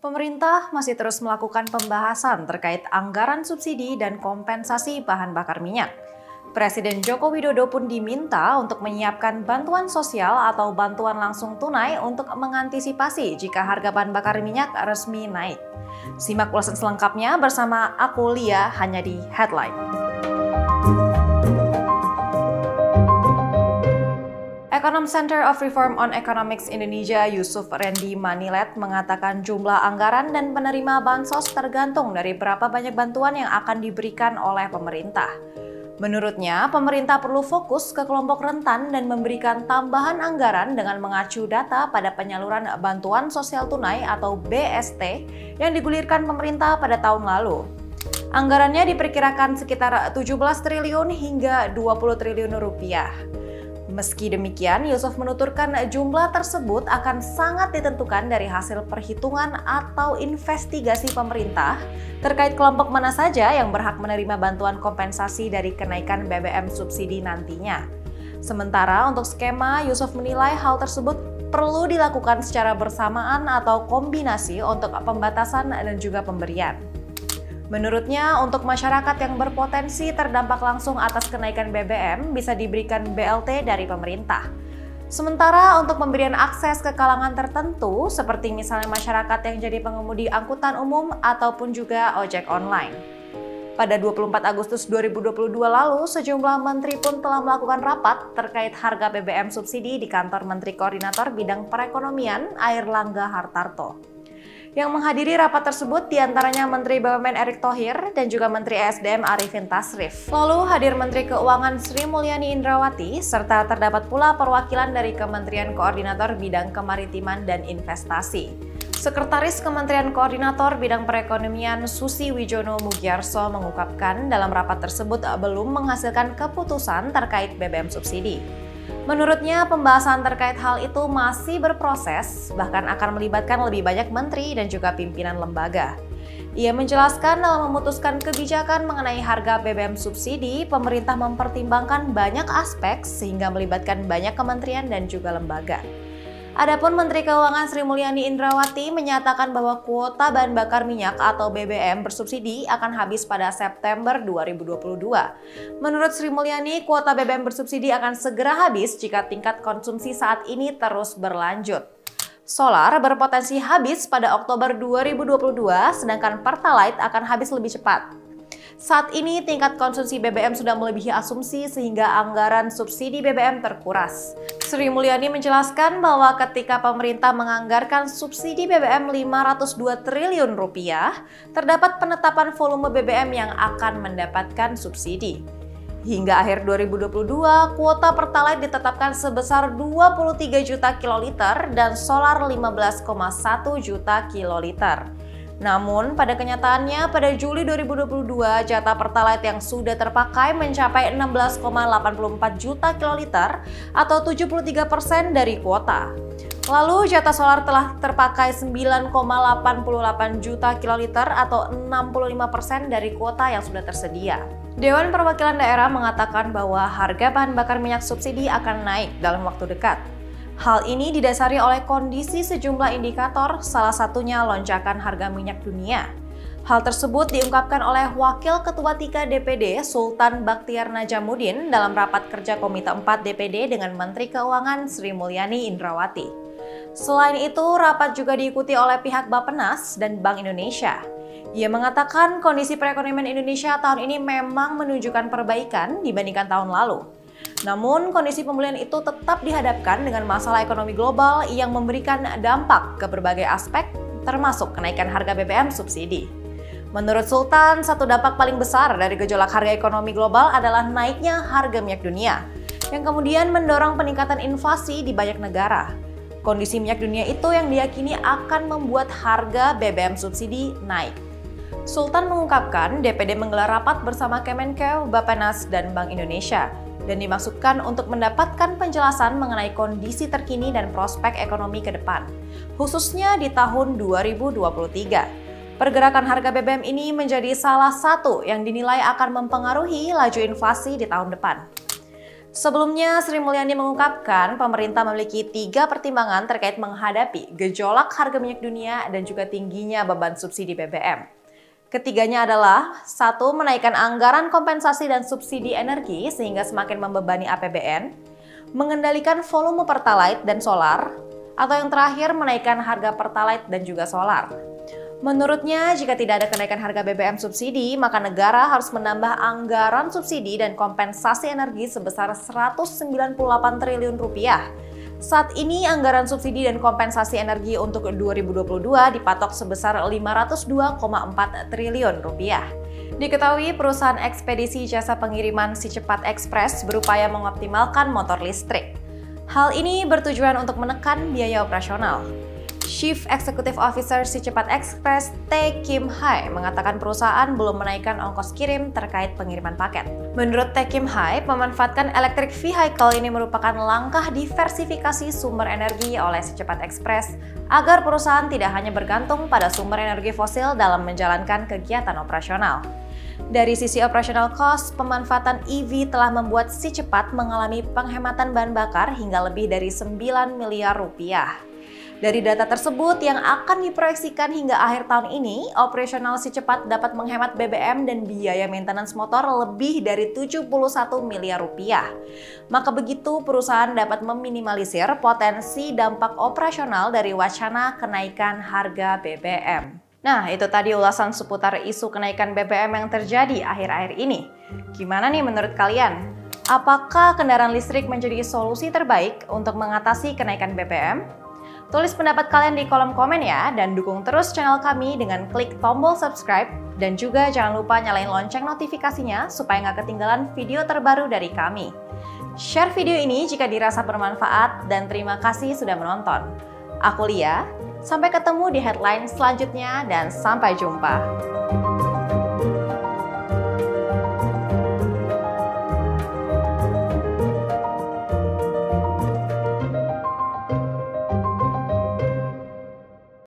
Pemerintah masih terus melakukan pembahasan terkait anggaran subsidi dan kompensasi bahan bakar minyak. Presiden Joko Widodo pun diminta untuk menyiapkan bantuan sosial atau bantuan langsung tunai untuk mengantisipasi jika harga bahan bakar minyak resmi naik. Simak ulasan selengkapnya bersama aku Lia hanya di Headline. Econom Center of Reform on Economics Indonesia Yusuf Randy Manilet mengatakan jumlah anggaran dan penerima bansos tergantung dari berapa banyak bantuan yang akan diberikan oleh pemerintah. Menurutnya, pemerintah perlu fokus ke kelompok rentan dan memberikan tambahan anggaran dengan mengacu data pada penyaluran bantuan sosial tunai atau BST yang digulirkan pemerintah pada tahun lalu. Anggarannya diperkirakan sekitar 17 triliun hingga 20 triliun rupiah. Meski demikian, Yusuf menuturkan jumlah tersebut akan sangat ditentukan dari hasil perhitungan atau investigasi pemerintah terkait kelompok mana saja yang berhak menerima bantuan kompensasi dari kenaikan BBM subsidi nantinya. Sementara untuk skema, Yusuf menilai hal tersebut perlu dilakukan secara bersamaan atau kombinasi untuk pembatasan dan juga pemberian. Menurutnya, untuk masyarakat yang berpotensi terdampak langsung atas kenaikan BBM bisa diberikan BLT dari pemerintah. Sementara untuk pemberian akses ke kalangan tertentu, seperti misalnya masyarakat yang jadi pengemudi angkutan umum ataupun juga ojek online. Pada 24 Agustus 2022 lalu, sejumlah menteri pun telah melakukan rapat terkait harga BBM subsidi di kantor Menteri Koordinator Bidang Perekonomian Airlangga Hartarto. Yang menghadiri rapat tersebut diantaranya Menteri BUMN Erick Thohir dan juga Menteri ESDM Arifin Tasrif. Lalu hadir Menteri Keuangan Sri Mulyani Indrawati, serta terdapat pula perwakilan dari Kementerian Koordinator Bidang Kemaritiman dan Investasi. Sekretaris Kementerian Koordinator Bidang Perekonomian Susi Wijono Mugiarso mengungkapkan dalam rapat tersebut belum menghasilkan keputusan terkait BBM subsidi. Menurutnya, pembahasan terkait hal itu masih berproses, bahkan akan melibatkan lebih banyak menteri dan juga pimpinan lembaga. Ia menjelaskan dalam memutuskan kebijakan mengenai harga BBM subsidi, pemerintah mempertimbangkan banyak aspek sehingga melibatkan banyak kementerian dan juga lembaga. Adapun Menteri Keuangan Sri Mulyani Indrawati menyatakan bahwa kuota bahan bakar minyak atau BBM bersubsidi akan habis pada September 2022. Menurut Sri Mulyani, kuota BBM bersubsidi akan segera habis jika tingkat konsumsi saat ini terus berlanjut. Solar berpotensi habis pada Oktober 2022, sedangkan Pertalite akan habis lebih cepat. Saat ini tingkat konsumsi BBM sudah melebihi asumsi sehingga anggaran subsidi BBM terkuras. Sri Mulyani menjelaskan bahwa ketika pemerintah menganggarkan subsidi BBM 502 triliun rupiah, terdapat penetapan volume BBM yang akan mendapatkan subsidi. Hingga akhir 2022, kuota Pertalite ditetapkan sebesar 23 juta kiloliter dan solar 15,1 juta kiloliter. Namun, pada kenyataannya pada Juli 2022, jatah Pertalite yang sudah terpakai mencapai 16,84 juta kiloliter atau 73% dari kuota. Lalu, jatah solar telah terpakai 9,88 juta kiloliter atau 65% dari kuota yang sudah tersedia. Dewan Perwakilan Daerah mengatakan bahwa harga bahan bakar minyak subsidi akan naik dalam waktu dekat. Hal ini didasari oleh kondisi sejumlah indikator, salah satunya lonjakan harga minyak dunia. Hal tersebut diungkapkan oleh Wakil Ketua 3 DPD Sultan Baktiar Najamuddin dalam rapat kerja Komite 4 DPD dengan Menteri Keuangan Sri Mulyani Indrawati. Selain itu, rapat juga diikuti oleh pihak Bappenas dan Bank Indonesia. Ia mengatakan kondisi perekonomian Indonesia tahun ini memang menunjukkan perbaikan dibandingkan tahun lalu. Namun, kondisi pemulihan itu tetap dihadapkan dengan masalah ekonomi global yang memberikan dampak ke berbagai aspek, termasuk kenaikan harga BBM subsidi. Menurut Sultan, satu dampak paling besar dari gejolak harga ekonomi global adalah naiknya harga minyak dunia, yang kemudian mendorong peningkatan inflasi di banyak negara. Kondisi minyak dunia itu yang diyakini akan membuat harga BBM subsidi naik. Sultan mengungkapkan DPD menggelar rapat bersama Kemenkeu, Bappenas, dan Bank Indonesia, dan dimaksudkan untuk mendapatkan penjelasan mengenai kondisi terkini dan prospek ekonomi ke depan, khususnya di tahun 2023. Pergerakan harga BBM ini menjadi salah satu yang dinilai akan mempengaruhi laju inflasi di tahun depan. Sebelumnya, Sri Mulyani mengungkapkan pemerintah memiliki 3 pertimbangan terkait menghadapi gejolak harga minyak dunia dan juga tingginya beban subsidi BBM. Ketiganya adalah 1. Menaikkan anggaran kompensasi dan subsidi energi sehingga semakin membebani APBN, mengendalikan volume Pertalite dan solar, atau yang terakhir menaikkan harga Pertalite dan juga solar. Menurutnya, jika tidak ada kenaikan harga BBM subsidi, maka negara harus menambah anggaran subsidi dan kompensasi energi sebesar 198 triliun rupiah. Saat ini anggaran subsidi dan kompensasi energi untuk 2022 dipatok sebesar 502,4 triliun rupiah. Diketahui perusahaan ekspedisi jasa pengiriman Si Cepat Express berupaya mengoptimalkan motor listrik. Hal ini bertujuan untuk menekan biaya operasional. Chief Executive Officer Si Cepat Express, Tae Kim Hai, mengatakan perusahaan belum menaikkan ongkos kirim terkait pengiriman paket. Menurut Tae Kim Hai, memanfaatkan electric vehicle ini merupakan langkah diversifikasi sumber energi oleh Si Cepat Express agar perusahaan tidak hanya bergantung pada sumber energi fosil dalam menjalankan kegiatan operasional. Dari sisi operational cost, pemanfaatan EV telah membuat Si Cepat mengalami penghematan bahan bakar hingga lebih dari 9 miliar rupiah. Dari data tersebut yang akan diproyeksikan hingga akhir tahun ini, operasional Si Cepat dapat menghemat BBM dan biaya maintenance motor lebih dari 71 miliar rupiah. Maka begitu perusahaan dapat meminimalisir potensi dampak operasional dari wacana kenaikan harga BBM. Nah, itu tadi ulasan seputar isu kenaikan BBM yang terjadi akhir-akhir ini. Gimana nih menurut kalian? Apakah kendaraan listrik menjadi solusi terbaik untuk mengatasi kenaikan BBM? Tulis pendapat kalian di kolom komen ya, dan dukung terus channel kami dengan klik tombol subscribe, dan juga jangan lupa nyalain lonceng notifikasinya supaya nggak ketinggalan video terbaru dari kami. Share video ini jika dirasa bermanfaat, dan terima kasih sudah menonton. Aku Lia, sampai ketemu di headline selanjutnya dan sampai jumpa.